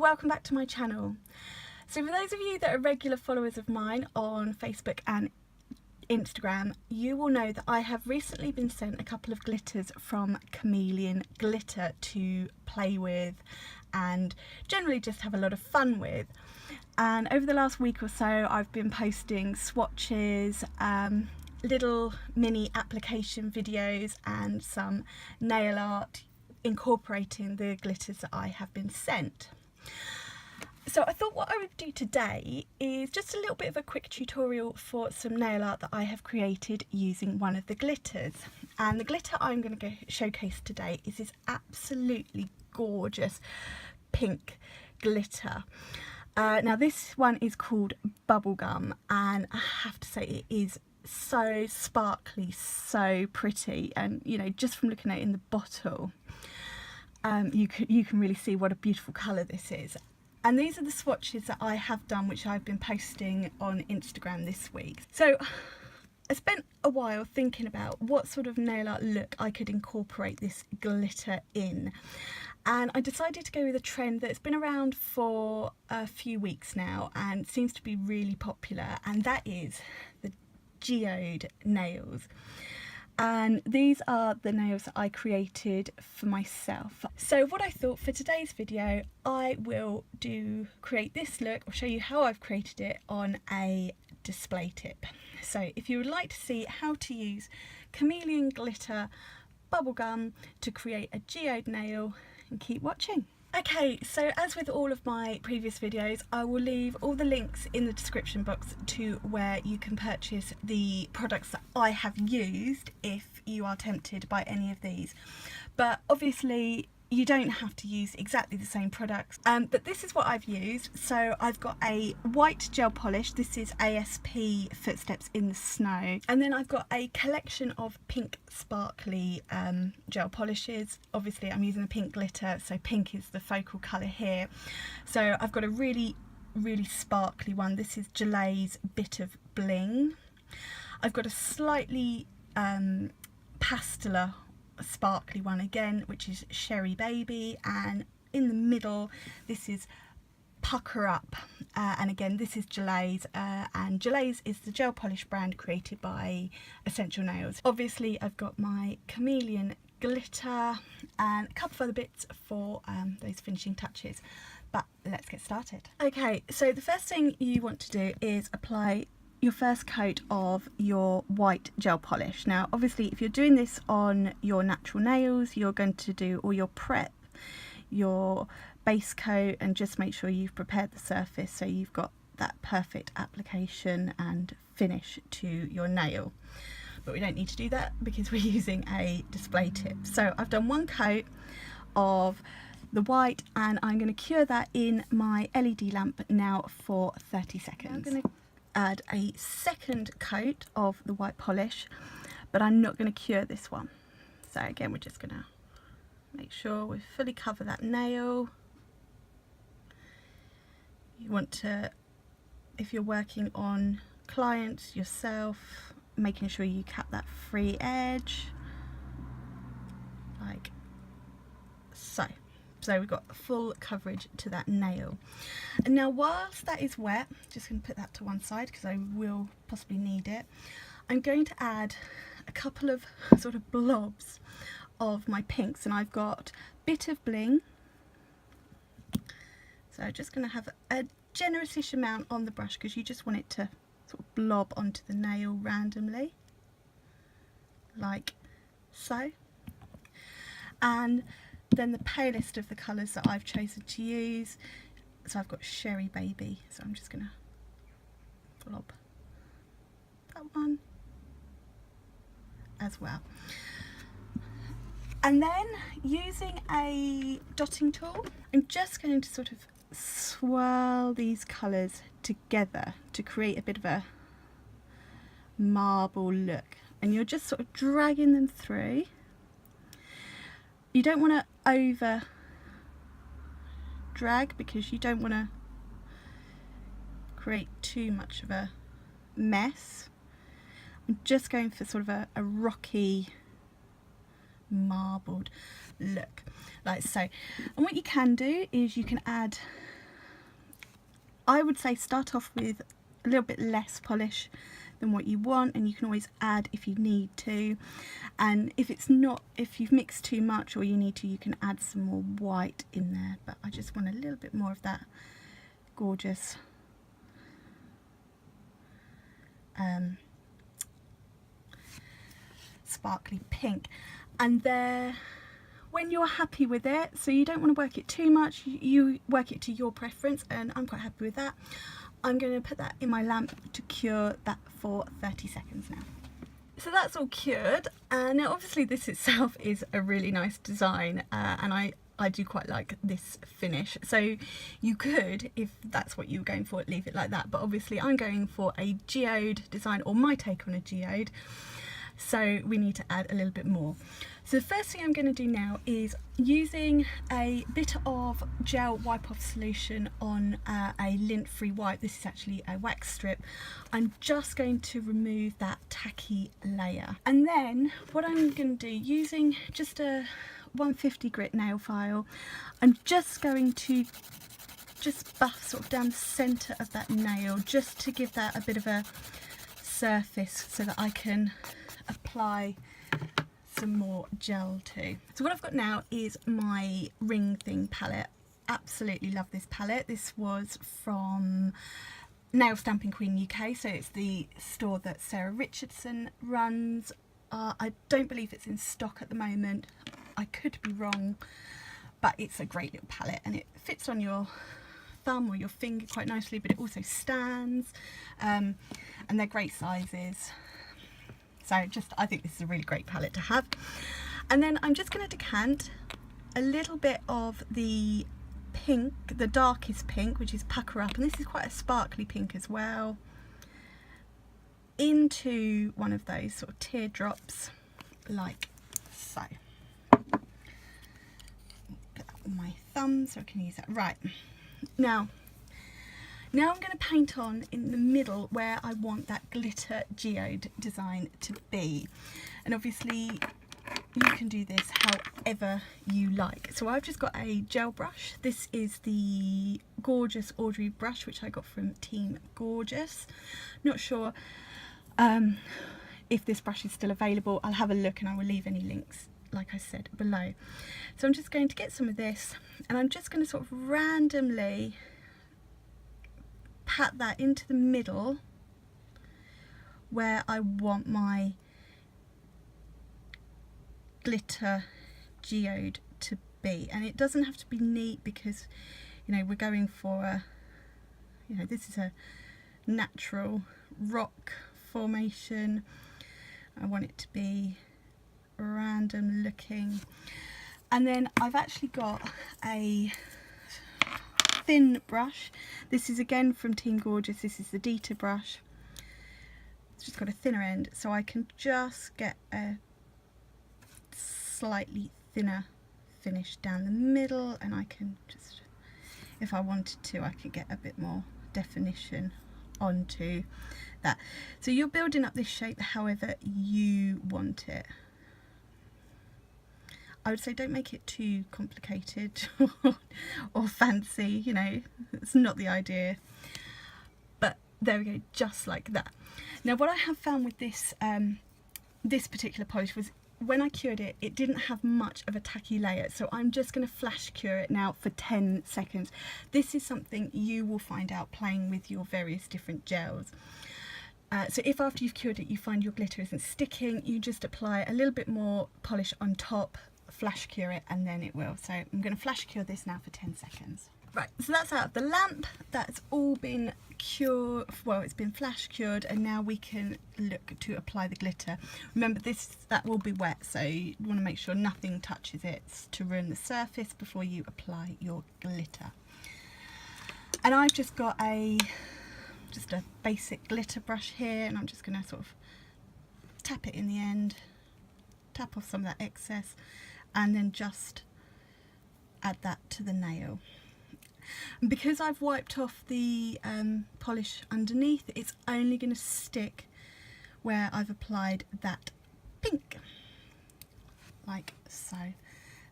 welcome back to my channel. So for those of you that are regular followers of mine on Facebook and Instagram, you will know that I have recently been sent a couple of glitters from Chameleon Glitter to play with and generally just have a lot of fun with. And over the last week or so I've been posting swatches, little mini application videos and some nail art incorporating the glitters that I have been sent. So I thought what I would do today is just a little bit of a quick tutorial for some nail art that I have created using one of the glitters. And the glitter I'm going to showcase today is this absolutely gorgeous pink glitter. Now this one is called Bubblegum, and I have to say it is so sparkly, so pretty, and you know, just from looking at it in the bottle, you can really see what a beautiful colour this is. And these are the swatches that I have done, which I've been posting on Instagram this week. So I spent a while thinking about what sort of nail art look I could incorporate this glitter in, and I decided to go with a trend that's been around for a few weeks now and seems to be really popular, and that is the Geode nails. And these are the nails that I created for myself. So what I thought for today's video, I will create this look, or show you how I've created it on a display tip. So if you would like to see how to use Chameleon Glitter Bubblegum to create a geode nail, and keep watching. Okay, so as with all of my previous videos, I will leave all the links in the description box to where you can purchase the products that I have used if you are tempted by any of these. But obviously you don't have to use exactly the same products, but this is what I've used. So I've got a white gel polish. This is ASP Footsteps in the Snow, and then I've got a collection of pink sparkly gel polishes. Obviously I'm using the pink glitter, so pink is the focal colour here. So I've got a really sparkly one. This is Geode's Bit of Bling. I've got a slightly pasteler sparkly one again, which is Sherry Baby, and in the middle this is Pucker Up, and again this is Geode's, and Geode's is the gel polish brand created by Essential Nails. Obviously I've got my Chameleon Glitter and a couple of other bits for those finishing touches, but let's get started. Okay, so the first thing you want to do is apply your first coat of your white gel polish. Now obviously if you're doing this on your natural nails, you're going to do all your prep, your base coat, and just make sure you've prepared the surface so you've got that perfect application and finish to your nail. But we don't need to do that because we're using a display tip. So I've done one coat of the white and I'm going to cure that in my LED lamp now for 30 seconds. I'm going to add a second coat of the white polish, but I'm not going to cure this one. So again, we're just going to make sure we fully cover that nail. You want to, if you're working on clients, yourself, making sure you cap that free edge like so. So we've got full coverage to that nail. And now whilst that is wet, just going to put that to one side because I will possibly need it, I'm going to add a couple of sort of blobs of my pinks, and I've got Bit of Bling. So I'm just going to have a generous-ish amount on the brush because you just want it to sort of blob onto the nail randomly, like so. And then the palest of the colours that I've chosen to use, so I've got Sherry Baby, so I'm just going to blob that one as well. And then using a dotting tool, I'm just going to sort of swirl these colours together to create a bit of a marble look, and you're just sort of dragging them through. You don't want to over drag because you don't want to create too much of a mess. I'm just going for sort of a rocky marbled look like so. And what you can do is you can add I would say start off with a little bit less polish than what you want, and you can always add if you need to. And if you've mixed too much or you need to, you can add some more white in there, but I just want a little bit more of that gorgeous sparkly pink. And there, when you're happy with it, so you don't want to work it too much, you work it to your preference, and I'm quite happy with that. I'm going to put that in my lamp to cure that for 30 seconds now. So that's all cured, and now obviously this itself is a really nice design, and I do quite like this finish. So you could, if that's what you were going for, leave it like that, but obviously I'm going for a geode design, or my take on a geode, so we need to add a little bit more. So the first thing I'm going to do now is, using a bit of gel wipe off solution on a lint free wipe, this is actually a wax strip, I'm just going to remove that tacky layer. And then what I'm going to do, using just a 150 grit nail file, I'm just going to buff sort of down the centre of that nail, just to give that a bit of a surface so that I can apply some more gel too. So what I've got now is my ring thing palette. Absolutely love this palette. This was from Nail Stamping Queen UK, so it's the store that Sarah Richardson runs. I don't believe it's in stock at the moment, I could be wrong, but it's a great little palette, and it fits on your thumb or your finger quite nicely, but it also stands, and they're great sizes. So I think this is a really great palette to have. And then I'm just going to decant a little bit of the pink, the darkest pink, which is Pucker Up, and this is quite a sparkly pink as well, into one of those sort of teardrops, like so. Put that on my thumb so I can use that. Right, now I'm going to paint on in the middle where I want that glitter geode design to be. And obviously you can do this however you like. So I've just got a gel brush. This is the Gorgeous Audrey brush, which I got from Team Gorgeous. Not sure if this brush is still available. I'll have a look and I will leave any links, like I said, below. So I'm just going to get some of this, and I'm just going to sort of randomly pat that into the middle where I want my glitter geode to be. And it doesn't have to be neat, because you know we're going for a, you know, this is a natural rock formation. I want it to be random looking. And then I've actually got a thin brush. This is again from Team Gorgeous. This is the Dita brush. It's just got a thinner end, so I can just get a slightly thinner finish down the middle, and I can just, if I wanted to, I could get a bit more definition onto that. So you're building up this shape however you want it. I would say don't make it too complicated or fancy, you know, it's not the idea. But there we go, just like that. Now what I have found with this this particular polish was, when I cured it, it didn't have much of a tacky layer, so I'm just going to flash cure it now for 10 seconds. This is something you will find out playing with your various different gels. So if after you've cured it you find your glitter isn't sticking, you just apply a little bit more polish on top, flash cure it, and then it will. So I'm going to flash cure this now for 10 seconds. Right, so that's out of the lamp, that's all been cured, well, it's been flash cured, and now we can look to apply the glitter. Remember that will be wet, so you want to make sure nothing touches it to ruin the surface before you apply your glitter. And I've just got just a basic glitter brush here, and I'm just going to sort of tap it in the end, tap off some of that excess, and then just add that to the nail. And because I've wiped off the polish underneath, it's only going to stick where I've applied that pink, like so.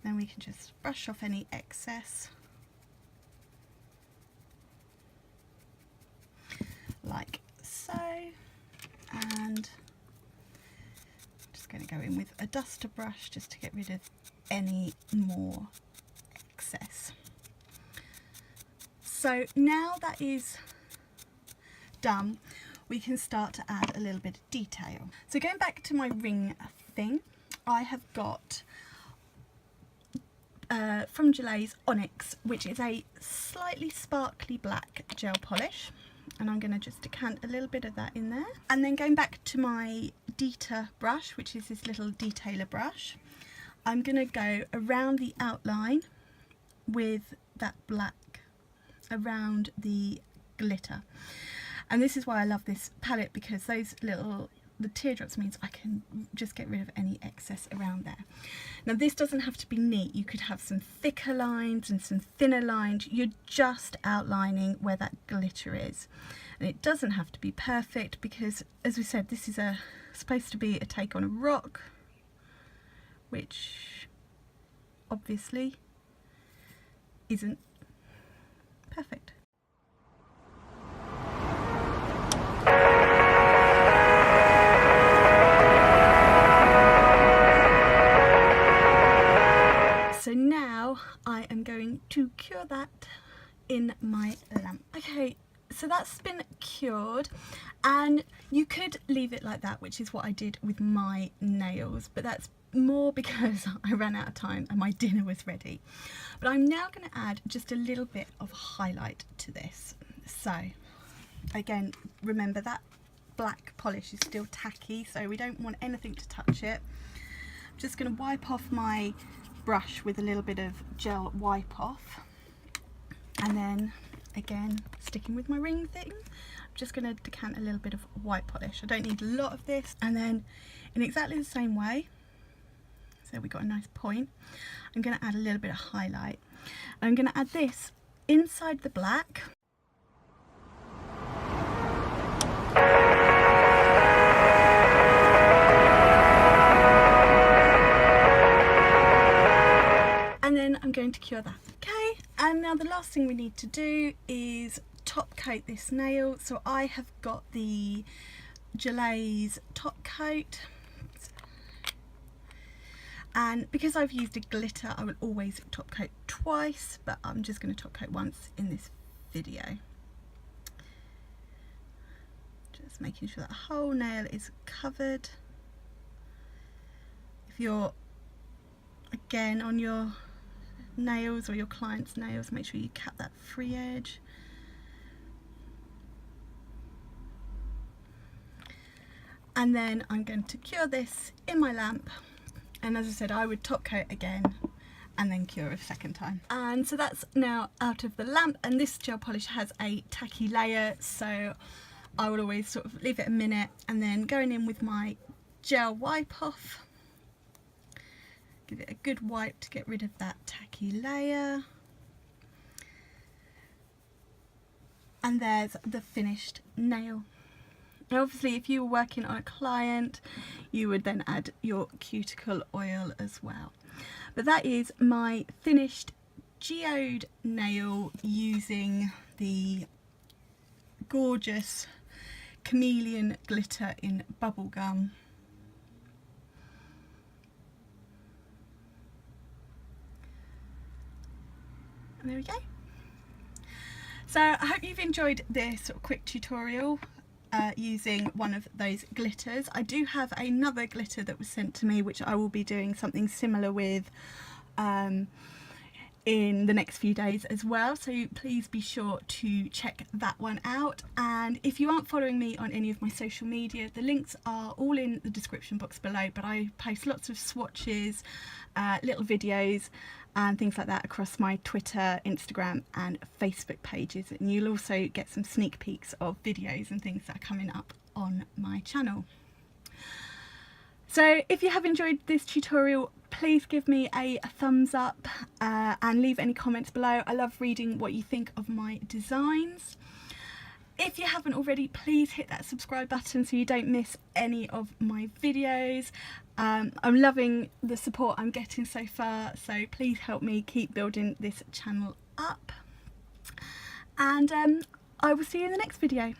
Then we can just brush off any excess. going to go in with a duster brush just to get rid of any more excess. So now that is done, we can start to add a little bit of detail. So going back to my ring thing, I have got from Geode's Onyx, which is a slightly sparkly black gel polish, and I'm going to just decant a little bit of that in there. And then going back to my Dita brush, which is this little detailer brush, I'm going to go around the outline with that black around the glitter. And this is why I love this palette, because the teardrops means I can just get rid of any excess around there. Now this doesn't have to be neat. You could have some thicker lines and some thinner lines. You're just outlining where that glitter is. And it doesn't have to be perfect, because as we said, this is supposed to be a take on a rock, which obviously isn't perfect. So now I am going to cure that in my lamp. Okay, so that's been cured, and you could leave it like that, which is what I did with my nails, but that's more because I ran out of time and my dinner was ready. But I'm now going to add just a little bit of highlight to this. So again, remember that black polish is still tacky, so we don't want anything to touch it. I'm just going to wipe off my brush with a little bit of gel wipe off, and then again, sticking with my ring thing, I'm just going to decant a little bit of white polish. I don't need a lot of this. And then in exactly the same way, so we got a nice point, I'm going to add a little bit of highlight. I'm going to add this inside the black. And then I'm going to cure that. Okay, and now the last thing we need to do is top coat this nail. So I have got the Geode's top coat, and because I've used a glitter, I will always top coat twice, but I'm just going to top coat once in this video. Just making sure that whole nail is covered. If you're, again, on your nails or your client's nails, make sure you cut that free edge. And then I'm going to cure this in my lamp, and as I said, I would top coat again and then cure a second time. And so that's now out of the lamp, and this gel polish has a tacky layer, so I would always sort of leave it a minute and then going in with my gel wipe off, give it a good wipe to get rid of that tacky layer. And there's the finished nail. Now obviously if you were working on a client, you would then add your cuticle oil as well. But that is my finished geode nail using the gorgeous Chameleon Glitter in bubblegum. And there we go. So I hope you've enjoyed this sort of quick tutorial using one of those glitters. I do have another glitter that was sent to me, which I will be doing something similar with in the next few days as well, so please be sure to check that one out. And if you aren't following me on any of my social media, the links are all in the description box below, but I post lots of swatches, little videos and things like that across my Twitter, Instagram and Facebook pages, and you'll also get some sneak peeks of videos and things that are coming up on my channel. So if you have enjoyed this tutorial, please give me a thumbs up and leave any comments below. I love reading what you think of my designs. If you haven't already, please hit that subscribe button so you don't miss any of my videos. I'm loving the support I'm getting so far, so please help me keep building this channel up. And I will see you in the next video.